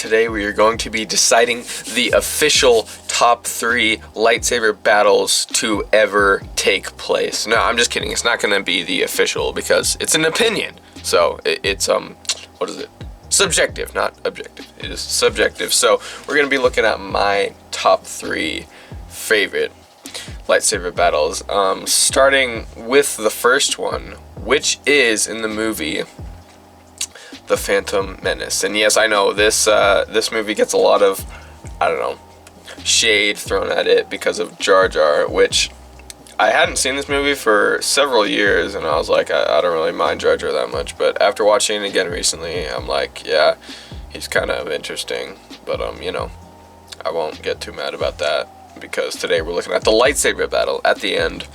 today we are going to be deciding the official top 3 lightsaber battles to ever take place. No, I'm just kidding. It's not going to be the official because it's an opinion. So it's what is it? Subjective, not objective. It is subjective. So we're going to be looking at my top 3 favorite lightsaber battles, starting with the first one, which is in the movie The Phantom Menace. And yes, I know this movie gets a lot of, I don't know, shade thrown at it because of Jar Jar, which I hadn't seen this movie for several years, and I was like, I don't really mind Jar Jar that much. But after watching it again recently, I'm like, yeah, he's kind of interesting. But you know, I won't get too mad about that because today we're looking at the lightsaber battle at the end.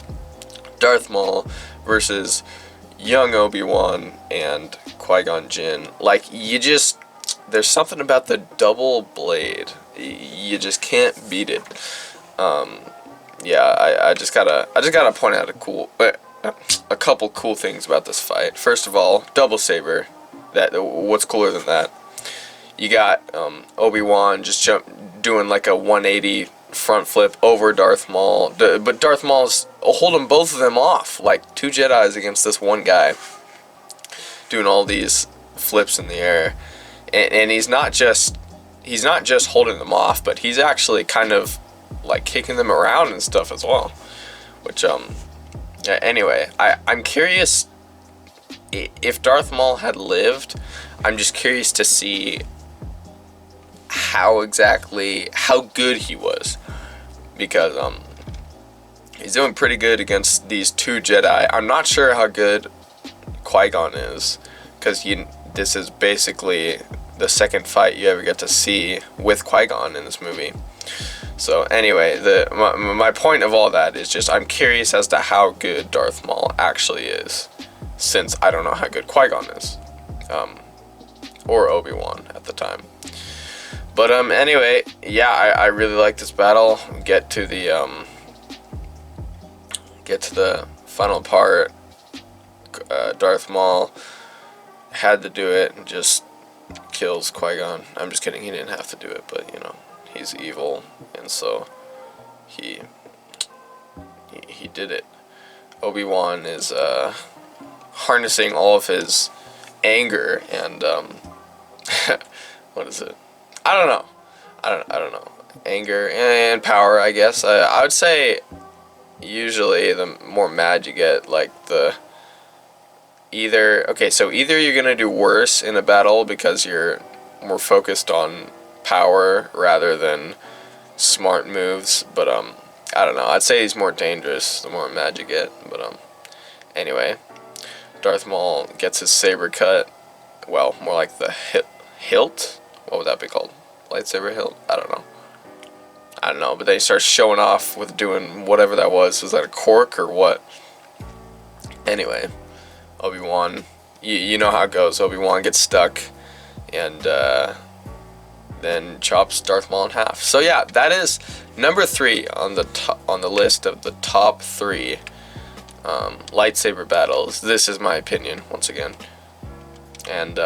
Darth Maul versus young Obi-Wan and Qui-Gon Jinn. Like, there's something about the double blade. You just can't beat it. Yeah, I just gotta point out a couple cool things about this fight. First of all, double saber. What's cooler than that? You got Obi-Wan just doing like a 180 front flip over Darth Maul, but Darth Maul's holding both of them off, like 2 Jedis against this one guy, doing all these flips in the air, and he's not just holding them off, but he's actually kind of like kicking them around and stuff as well. Which anyway, I'm curious if Darth Maul had lived. I'm just curious to see how good he was, because he's doing pretty good against these 2 Jedi. I'm not sure how good Qui-Gon is, because this is basically the second fight you ever get to see with Qui-Gon in this movie. So anyway, my point of all that is just I'm curious as to how good Darth Maul actually is, since I don't know how good Qui-Gon is, or Obi-Wan at the time. But anyway, yeah, I really like this battle. Get to the final part. Darth Maul had to do it and just kills Qui-Gon. I'm just kidding. He didn't have to do it, but you know, he's evil, and so he did it. Obi-Wan is harnessing all of his anger and what is it? I don't know. I don't know. Anger and power, I guess. I would say usually the more mad you get, like either you're gonna do worse in a battle because you're more focused on power rather than smart moves. But I don't know. I'd say he's more dangerous the more mad you get. But anyway, Darth Maul gets his saber cut. Well, more like the hilt. What would that be called? Lightsaber hilt? I don't know. But then he starts showing off with doing whatever that was. Was that a cork or what? Anyway, Obi-Wan, you know how it goes. Obi-Wan gets stuck and then chops Darth Maul in half. So yeah, that is number 3 on the list of the top 3 lightsaber battles. This is my opinion once again. And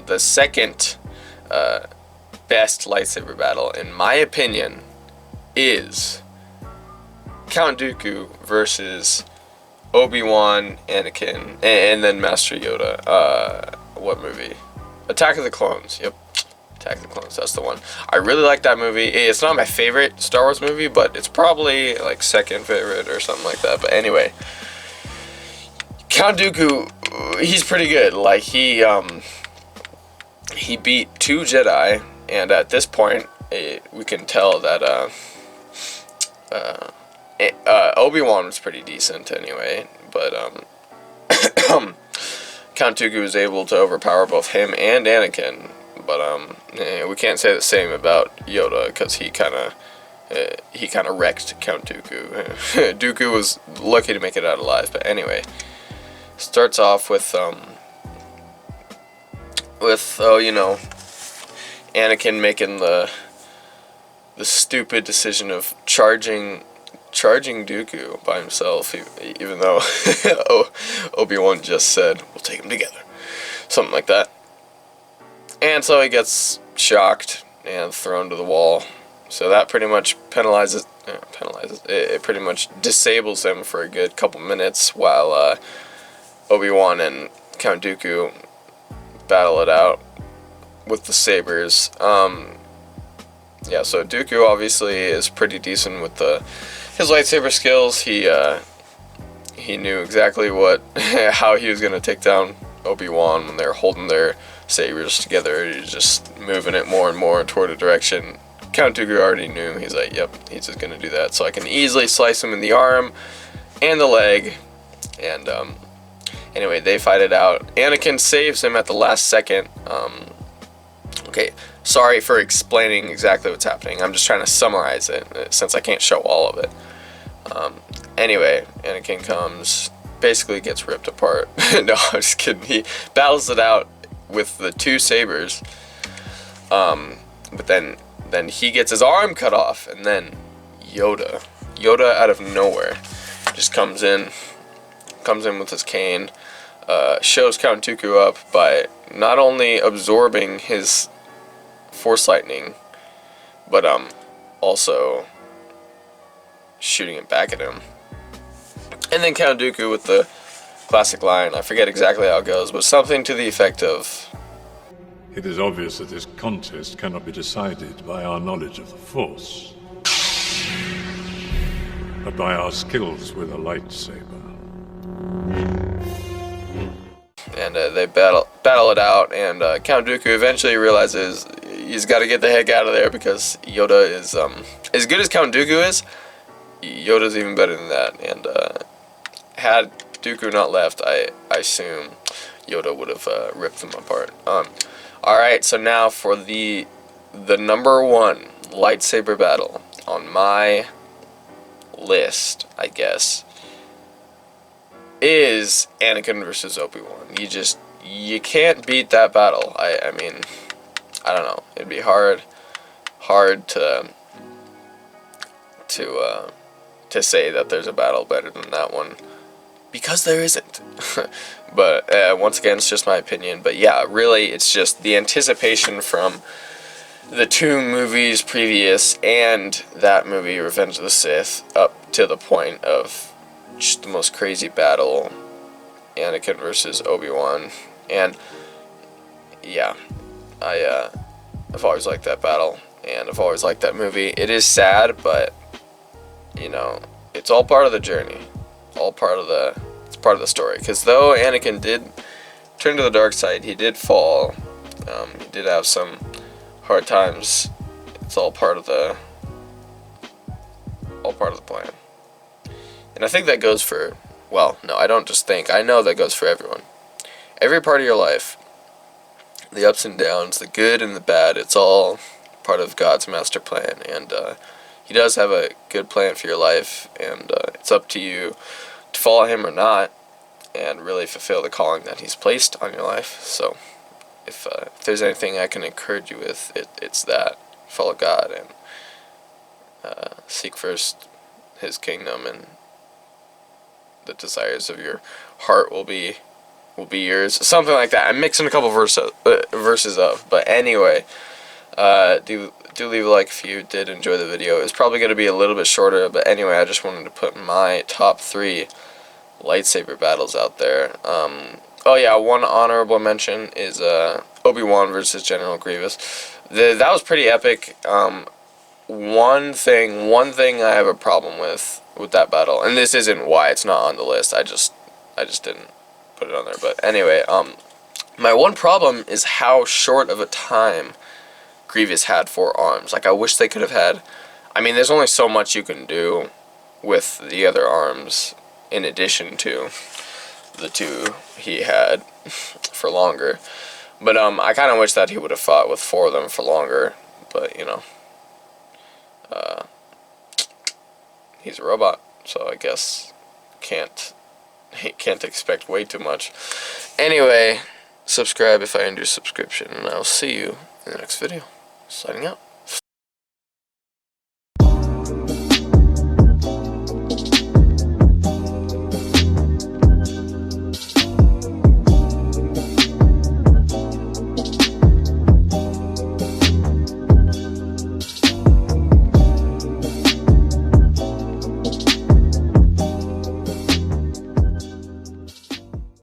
the second best lightsaber battle, in my opinion, is Count Dooku versus Obi-Wan, Anakin, and then Master Yoda. What movie? Attack of the Clones. Yep, Attack of the Clones. That's the one. I really like that movie. It's not my favorite Star Wars movie, but it's probably like second favorite or something like that. But anyway, Count Dooku, he's pretty good. Like he beat 2 Jedi, and at this point, we can tell that Obi-Wan was pretty decent anyway. But Count Dooku was able to overpower both him and Anakin. But we can't say the same about Yoda, because he kind of wrecked Count Dooku. Dooku was lucky to make it out alive. But anyway, starts off with Anakin making the stupid decision of charging Dooku by himself, even though Obi-Wan just said, we'll take him together. Something like that. And so he gets shocked and thrown to the wall. So that pretty much penalizes. It pretty much disables him for a good couple minutes while Obi-Wan and Count Dooku battle it out with the sabers. Yeah, so Dooku obviously is pretty decent with his lightsaber skills. He knew exactly how he was gonna take down Obi-Wan when they're holding their sabers together. He's just moving it more and more toward a direction Count Dooku already knew. He's like, yep, he's just gonna do that. So I can easily slice him in the arm and the leg. And anyway, they fight it out. Anakin saves him at the last second. Okay, sorry for explaining exactly what's happening. I'm just trying to summarize it since I can't show all of it. Anyway, Anakin comes, basically gets ripped apart. No, I'm just kidding. He battles it out with the two sabers. But then he gets his arm cut off, and then Yoda out of nowhere just comes in with his cane, shows Count Dooku up by not only absorbing his Force lightning, but also shooting it back at him. And then Count Dooku with the classic line, I forget exactly how it goes, but something to the effect of, "It is obvious that this contest cannot be decided by our knowledge of the Force, but by our skills with a lightsaber." And they battle it out, and Count Dooku eventually realizes he's got to get the heck out of there because Yoda is, as good as Count Dooku is, Yoda's even better than that. And had Dooku not left, I assume Yoda would have ripped them apart. Alright, so now for the number one lightsaber battle on my list, I guess, is Anakin versus Obi-Wan. You can't beat that battle. I mean, I don't know. It'd be hard to say that there's a battle better than that one, because there isn't. But once again, it's just my opinion. But yeah, really, it's just the anticipation from the two movies previous and that movie, Revenge of the Sith, up to the point of just the most crazy battle, Anakin versus Obi-Wan. And yeah, I've always liked that battle, and I've always liked that movie. It is sad, but you know, it's all part of the journey, it's part of the story. Because though Anakin did turn to the dark side, he did fall, he did have some hard times. It's all part of the plan. And I think that goes for, well, no, I don't just think, I know that goes for everyone. Every part of your life, the ups and downs, the good and the bad, it's all part of God's master plan. And He does have a good plan for your life, and it's up to you to follow Him or not, and really fulfill the calling that He's placed on your life. So if there's anything I can encourage you with, it's that. Follow God and seek first His kingdom, and the desires of your heart will be yours. Something like that. I'm mixing a couple verses up, but anyway, do leave a like if you did enjoy the video. It's probably going to be a little bit shorter, but anyway, I just wanted to put my top 3 lightsaber battles out there. Oh yeah, one honorable mention is Obi-Wan versus General Grievous. That was pretty epic. One thing I have a problem with that battle, and this isn't why it's not on the list. I just didn't put it on there. But anyway, my one problem is how short of a time Grievous had 4 arms. Like, I wish they could have had, I mean, there's only so much you can do with the other arms in addition to the 2 he had for longer. But I kind of wish that he would have fought with 4 of them for longer. But, you know, he's a robot, so I guess he can't expect way too much. Anyway, subscribe if I end your subscription, and I'll see you in the next video. Signing out.